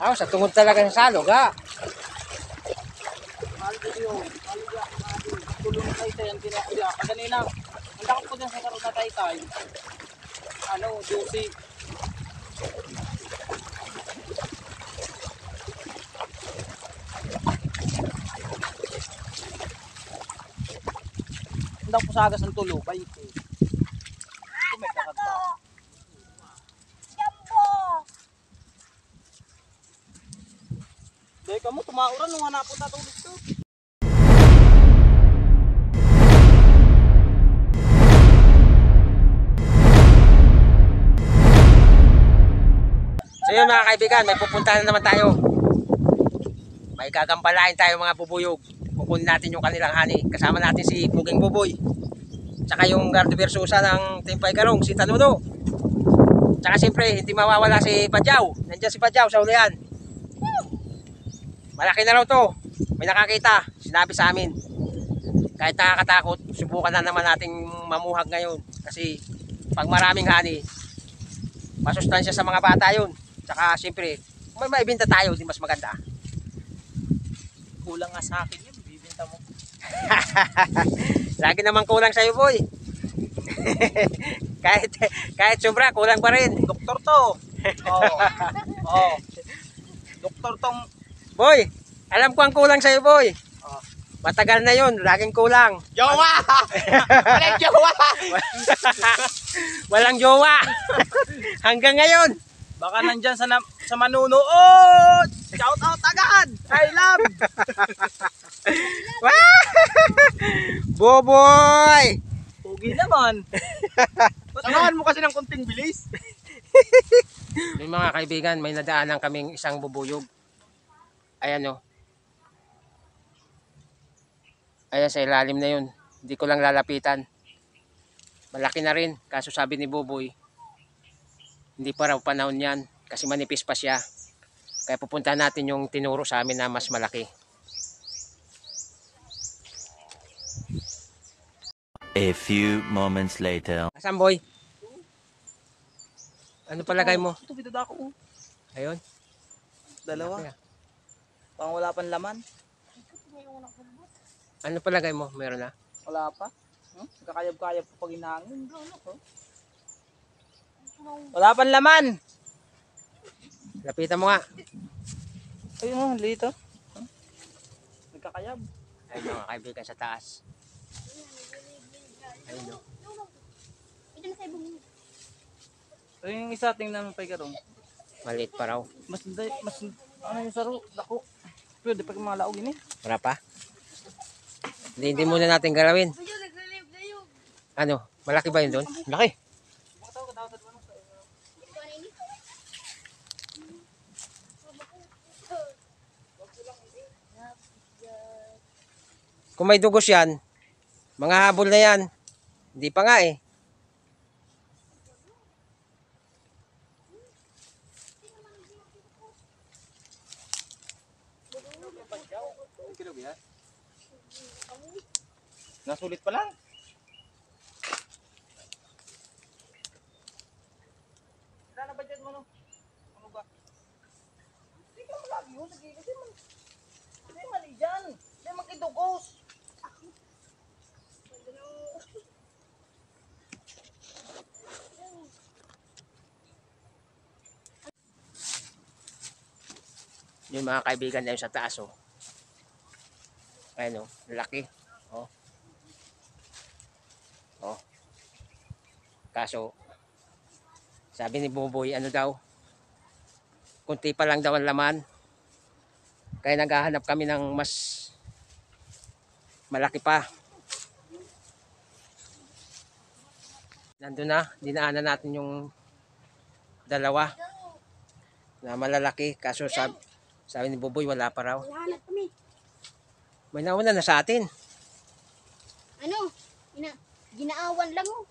Sa tungod talaga sa salog, ha? Tulong tayo tayo ang tinakaya. Kanina, ang lakot ko dyan sa karoon na tayo. Ano, juicy. Hindi ako pusagas ng tulupay. May kakat ba? Dahil ka mo, tumauran nung hanapon na tulog to. So yun mga kaibigan, may pupuntahan na naman tayo. May gagambalain tayo mga bubuyog. Kukunin natin yung kanilang honey. Kasama natin si Puging Buboy. Tsaka yung Gardo Versusa ng Timpay Karong, si Tanuno. Tsaka siyempre, hindi mawawala si Padyaw. Nandiyan si Padyaw sa ulihan. Malaki na raw to. May nakakita. Sinabi sa amin. Kahit nakakatakot, subukan na naman nating mamuhag ngayon. Kasi pag maraming honey, masustansya sa mga bata yun. Tsaka siyempre, kung may maibinta tayo, di mas maganda. Kulang nga sa akin yun, bibinta mo. Lagi naman kulang sa'yo, boy. kahit sobra, kulang pa rin. Doktor to. Oo. Oo. Doktor tong. Boy, alam ko ang kulang sa'yo, boy. Oh. Matagal na yun, laging kulang. Jowa! Walang jowa! Walang jowa. Hanggang ngayon. Baka nandyan sa manunood. Shout out agad. I love. Boboy! Pugi naman. Samahan mo kasi ng konting bilis. Yung mga kaibigan, may nadaanan kaming isang bubuyog. Ayan o. Ayan sa ilalim na yun. Hindi ko lang lalapitan. Malaki na rin. Kaso sabi ni Buboy, hindi pa raw panahon yan. Kasi manipis pa siya. Kaya pupuntahan natin yung tinuro sa amin na mas malaki. A few moments later. Asan, boy? Ano palagay mo? Ito, bidada ko. Ayun. Dalawa. Pang wala pang laman. Ano palagay mo? Meron na? Wala pa. Kakayab-kayab pa pag inangin. Wala pang laman. Lapitan mo nga. Ayun, dito. Nagkakayab. Ayun mga kaibigan sa taas. Ayun o. Ayun yung isa, tingnan mo pa ikaroon. Maliit pa raw. Mas ano yung saro, dako. Pwede pa mga laog ini. Wala pa? Hindi muna natin galawin. Ano? Malaki ba yun doon? Malaki. Kung may dugos yan, mga habol na yan. Hindi pa nga eh. Nasulit pa lang. Wala na budget mo no? Ano ba? Hindi ka malagi yun. Hindi mali dyan. Hindi makidugos. Yung mga kaibigan na yun sa taas oh. Ayun oh, laki. Oh. Oh. Kaso, sabi ni Buboy, ano daw, kunti pa lang daw ang laman. Kaya naghahanap kami ng mas malaki pa. Nandun na, dinaanan natin yung dalawa na malalaki. Kaso sabi ni Buboy, wala pa raw. May nauna na sa atin. Ano? Ginaawan lang oh.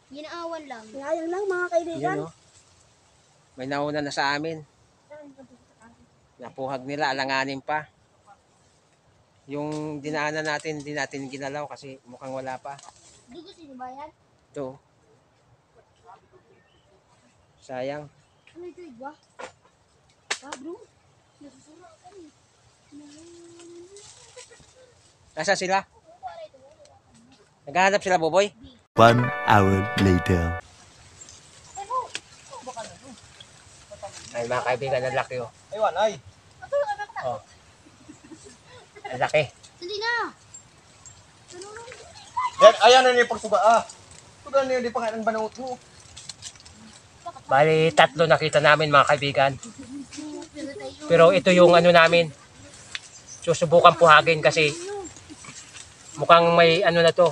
Ginaawan lang. Sayang lang mga kaibigan. Yun, oh. May nauna na sa amin. Napuhag nila, alanganin pa. Yung dinaanan natin, hindi natin ginalaw kasi mukhang wala pa. Dugos niyo ba yan? Ito. Sayang. Ano ito iba? Pa, bro. Nasusura ka ni. Nasaan sila? Naghahanap sila, Buboy? 1 hour later. Ay, mga kaibigan, ang laki oh. Aywan, ay. Oh. Ang laki. Hindi na. Yan, ayan na niya pagsuga, ah. Suga na yun, di pa nga ng banot mo. Bali, 3 nakita namin mga kaibigan. Pero ito yung ano namin. Susubukan puhagin kasi mukhang may ano na to.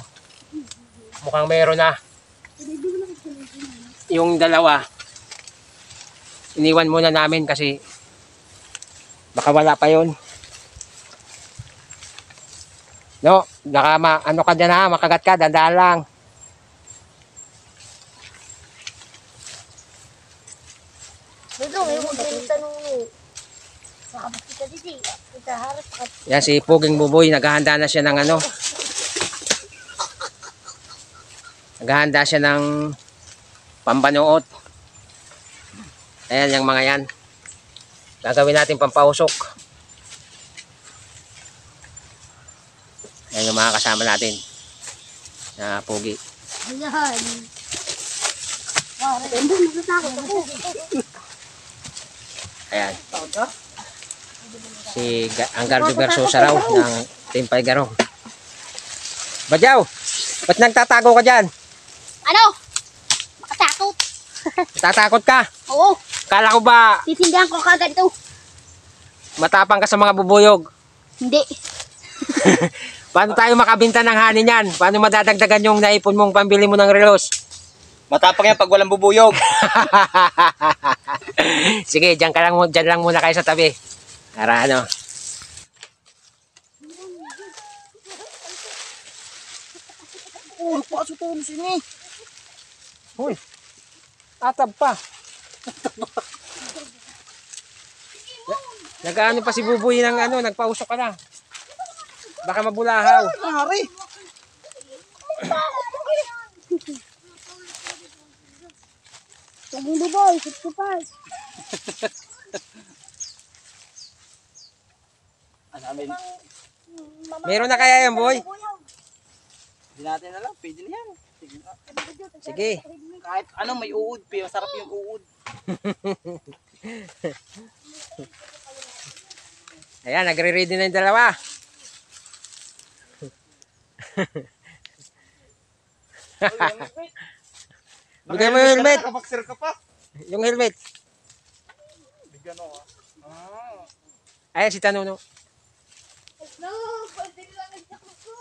Mukhang mayroon na. Yung dalawa, iniwan muna namin kasi baka wala pa yun. No, ano ka dyan ha, makagat ka, dandaan lang. Dito, may mga tanong mo. Makabas kita dito. Kita harap ka. Yan si Puging Buboy, naghahanda na siya ng ano. Naghahanda siya ng pambanuot. Ayan yung mga yan. Gagawin natin pampausok. Ayan yung mga kasama natin. Na Pugi. Ayan. Hindi, natatakot ako. Ayan. Ang Gardo Versosa raw ng Team Paigarong. Badyaw! Ba't nagtatago ka dyan? Ano? Makatakot. Tatakot ka? Oo. Kala ko ba Titindihan ko kagad ito. matapang ka sa mga bubuyog? Hindi. Paano tayo makabinta ng hanin yan? Paano madadagdagan yung naipon mong pambili mo ng relos? Matapang yan pag walang bubuyog. Sige, dyan lang muna kayo sa tabi. Para ano. Oh, nagpasok tayo na sini. Uy, atab pa. Nag-ano pa si Buboy ng ano, nagpausok ka na. Baka mabulahaw. Hari. Saging Buboy, 65. Ano amin? Meron na kaya yan, boy? Hindi natin alam, pwede na yan. Sige na. Sige. Kahit ano, may uod. Masarap yung uod. Ayan, nagre-ready na yung dalawa. Bigay mo yung helmet. Nakabaksir ka pa. Yung helmet. Bigyan o ah. Ayan, si Tanuno. No, pwede lang nagsaklok ko.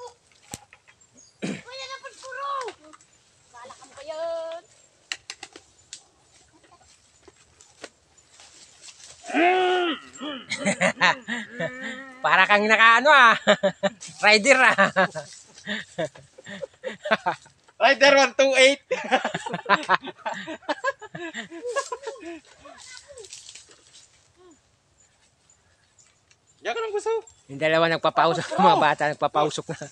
Wala na pagpuro. Malakam ka yan. Para kang nakaano ah. Rider ah. Rider 128. Diyan ka lang gusto. Yung dalawa nagpapausok. Mga bata nagpapausok na.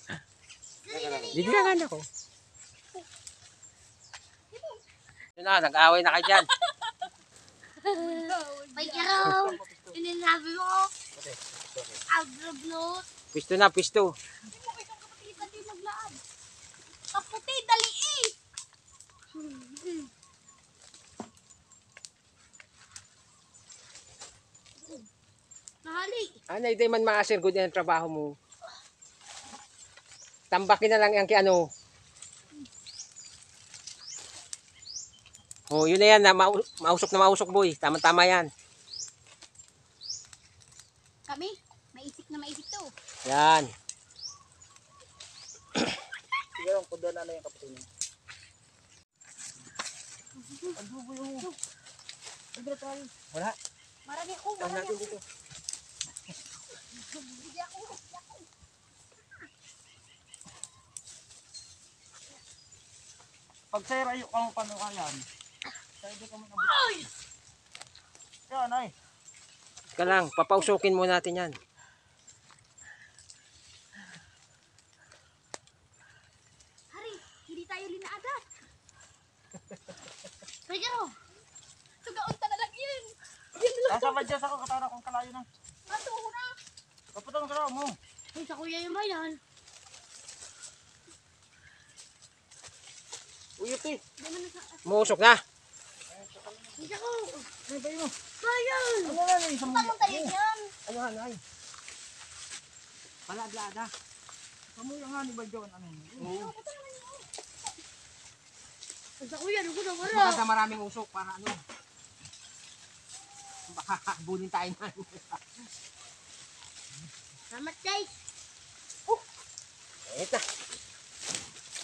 Didilangan ako. Yun na, nag-away na kayo dyan. May araw. Ininabi mo. Agrobnot. Pisto na, pisto. Hindi mo isang kapatid na din maglaan. Kaputi, dali eh. Nahali. Ano, hindi man maasir good yung trabaho mo. Tambakin na lang yung ano. Oh, yun na yan, na mausok boy. Tama-tama yan. Kami, maisip na maisip to. Yan. Sige lang, kung doon ano yung kapatid niya. Wala. Marami ako, Saan marami natin ako. dito? Bigyan ako. Pag sa'yo rayo kang panukayan, pwede ka muna. Ay! Yan ay. Teka lang, papausukin muna natin yan. Hari, hindi tayo linaadat. Pero, tugaon ta na lang yun. Yan lang. Kasama dyan sa katara kung kalayo na. Ato na. Kapatang kalaw mo. Ay, sa kuya yung bayan. Uyot eh. Musok na. Isa ko. May bayo mo. Bayan. Ano na yung isang Tamang tayo yan. Ano hanay? Palablada. Kamuya nga ni Badyawan. Ano yun? Ay, sa kuya, ano ko na wala. Maganda maraming usok para ano. Baka bunin tayo na. Salamat guys. Eto.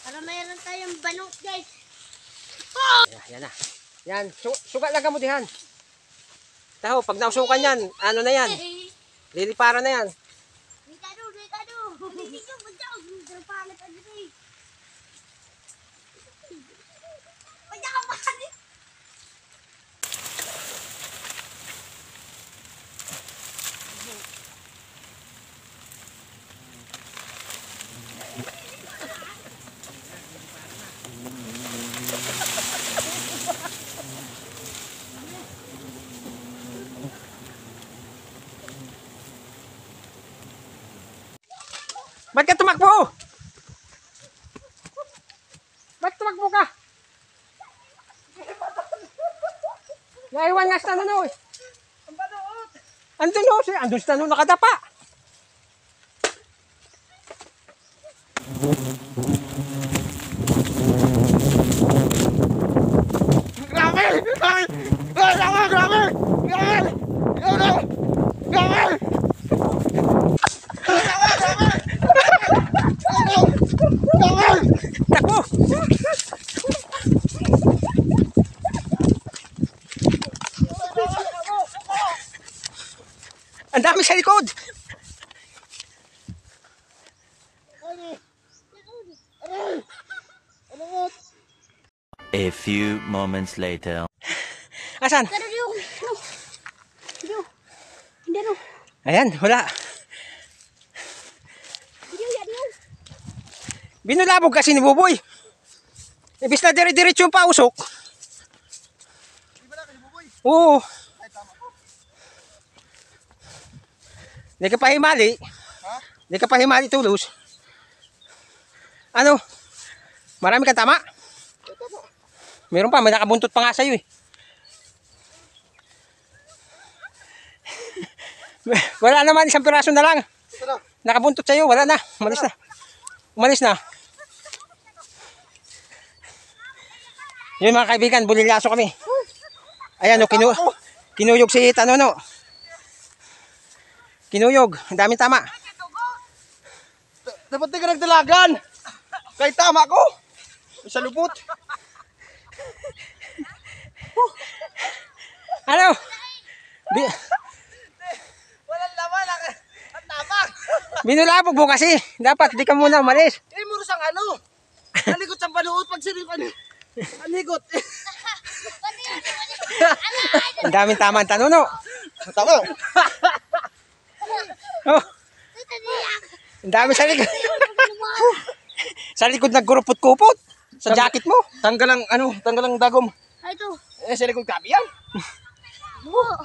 Para mayroon tayong banok guys. Yan na. Yan. Sugat lang ka mo dihan. Taho, pag nausukan yan, ano na yan? Lilipara na yan. Rikado. Hindi ko magdaw. Terpalit aja nih. Banyak apa nih? Ba't ka tumakbo? Ba't tumakbo ka? Naiwan nga sa tanong eh. Ang banuot! Andun o, andun sa tanong nakadapa. Takbo! Ang dami sa likod! A few moments later. Asan? Kada dia. Hindi no. Ayan, wala. Dia ya dia. Binulabog kasi ni Buboy. Ibis na dire-diretso yung pausok. Oo. Hindi ka pa himali. Hindi ka pa himali tulos. Ano? Marami kang tama? Meron pa, may nakabuntot pa nga sa'yo eh. Wala naman, isang piraso na lang. Nakabuntot sa'yo, wala na. Umalis na. Umalis na. Yun mga kaibigan, bulilyaso kami. Ayan o, kinuyog si Tanono. Kinuyog, ang daming tama. Dapat di ka nagdalagan! Kahit tama ko! Sa lupot! Ano? Walang laman! Ang tama! Binulabog mo kasi. Dapat, di ka muna umalis. Eh, muro sang ano? Naligot sa banuot pag sirip ano? Naligot! Ang daming tama ang Tanono. Tama! Oh, ang dami sa likod. Sa likod nagkurupot-kupot. Sa jacket mo. Tanggal ang ano? Tanggal ang dagom. Ay to. Eh, sa likod kapi yan! Oo.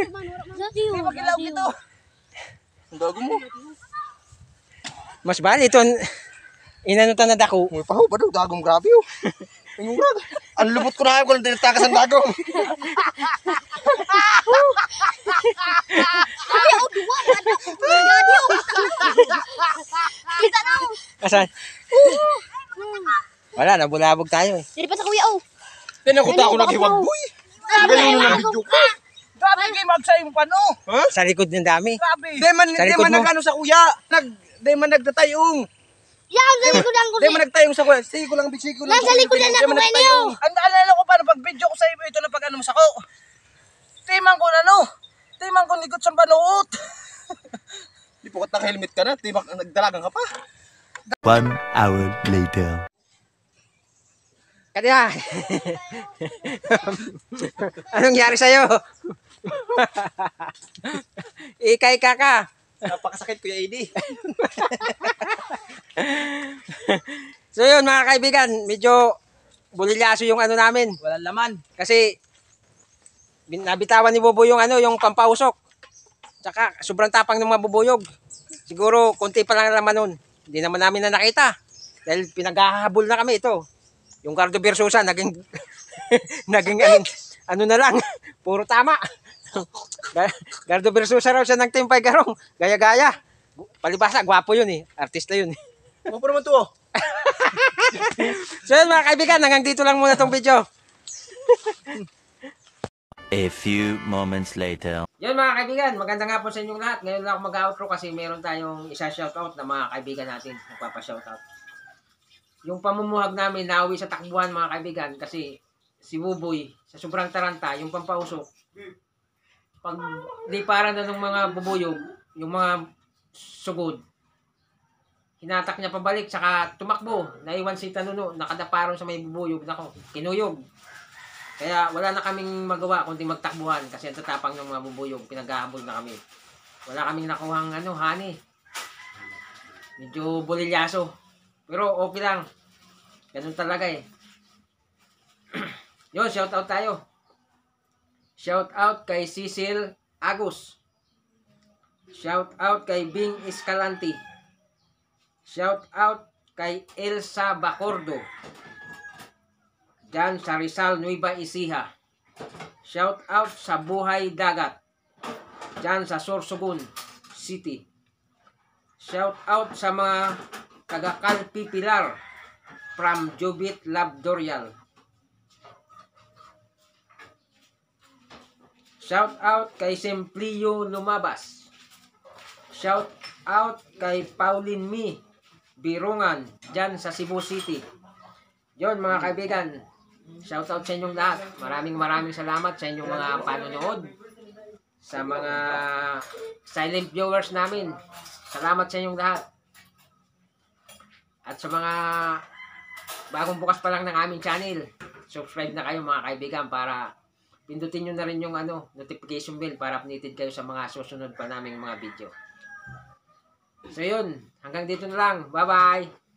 Radio. Di ba kilaw ito? Ang dagom mo. Mas bali ito. Inanutan na dako. May paho ba daw? Dagom grabe oh. Yung rag. Ang lubot ko na kayo kung tinatakas ang dagom. Ay, oh, dua. Radio. Kita na. Asan? Wala, nabulabog tayo eh. Jadi pa sa kuya oh. Tinakuta ako naghiwag boy. Ganyan yung nag-video ko. Grabe kayo magsayong pano. Ha? Sa likod ng dami. Grabe. Sa likod mo. Nagano sa kuya. Di man nagtatayong. Yang sa likodan ko. Di man nagtayong sa kuya. Sige ko lang. Nasa likodan na ko kayo. Ang naalala ko paano pag video ko sa iyo ito na pag ano mo sako. Timang ko na no. Timang ko likod sa banuot. Di po ka helmet ka na. Timang nagdalagang ka pa. 1 hour later. Kaya. Anong nangyari sa'yo? Ikay ka. Napakasakit Kuya Eddie. So yun mga kaibigan, medyo bulilyaso yung ano namin. Walang laman. Kasi nabitawan ni Buboy yung yung pampausok. Tsaka sobrang tapang ng mga bubuyog. Siguro konti pa lang naman nun. Hindi naman namin na nakita. Dahil pinaghahabol na kami ito. Yung Gardo Versosa naging naging ano na lang, puro tama. Gardo Versosa raw siya ng Team Garong. Gaya-gaya. Palibasa, gwapo yun eh. Artista yun eh. Ano pa naman to? So yun mga kaibigan, hanggang dito lang muna tong video. A few moments later. Yun mga kaibigan, maganda nga po sa inyong lahat. Ngayon lang ako mag-outro kasi meron tayong isa-shoutout na mga kaibigan natin. Nagpapa-shoutout. Yung pamumuhag namin nauwi sa takbuhan mga kaibigan kasi si Buboy sa sobrang taranta, yung pampausok, pag liparan na ng mga bubuyog, yung mga sugod, hinatak niya pabalik, saka tumakbo, naiwan si Tanuno, nakadaparon sa may bubuyog, nako, kinuyog. Kaya wala na kaming magawa kundi magtakbuhan kasi ang tatapang ng mga bubuyog, pinaghahabol na kami. Wala kaming nakuhang hani. Medyo bolilyaso. Pero okay lang. Ganun talaga eh. Yun, shout out tayo. Shout out kay Cecil Agus. Shout out kay Bing Escalante. Shout out kay Elsa Bacordo. Diyan sa Rizal, Nueva Ecija. Shout out sa Buhay Dagat. Diyan sa Sorsogon City. Shout out sa mga taga-Calpi Pilar from Jubit Labdorial. Shout out kay Semplio Lumabas. Shout out kay Pauline Mi Birungan diyan sa Cebu City. Yon mga kaibigan, shout out sa inyong lahat. Maraming salamat sa inyong mga panonood. Sa mga silent viewers namin. Salamat sa inyong lahat. At sa mga bagong bukas pa lang ng aming channel, subscribe na kayo mga kaibigan para pindutin nyo na rin yung notification bell para updated kayo sa mga susunod pa naming mga video. So yun, hanggang dito na lang. Bye bye!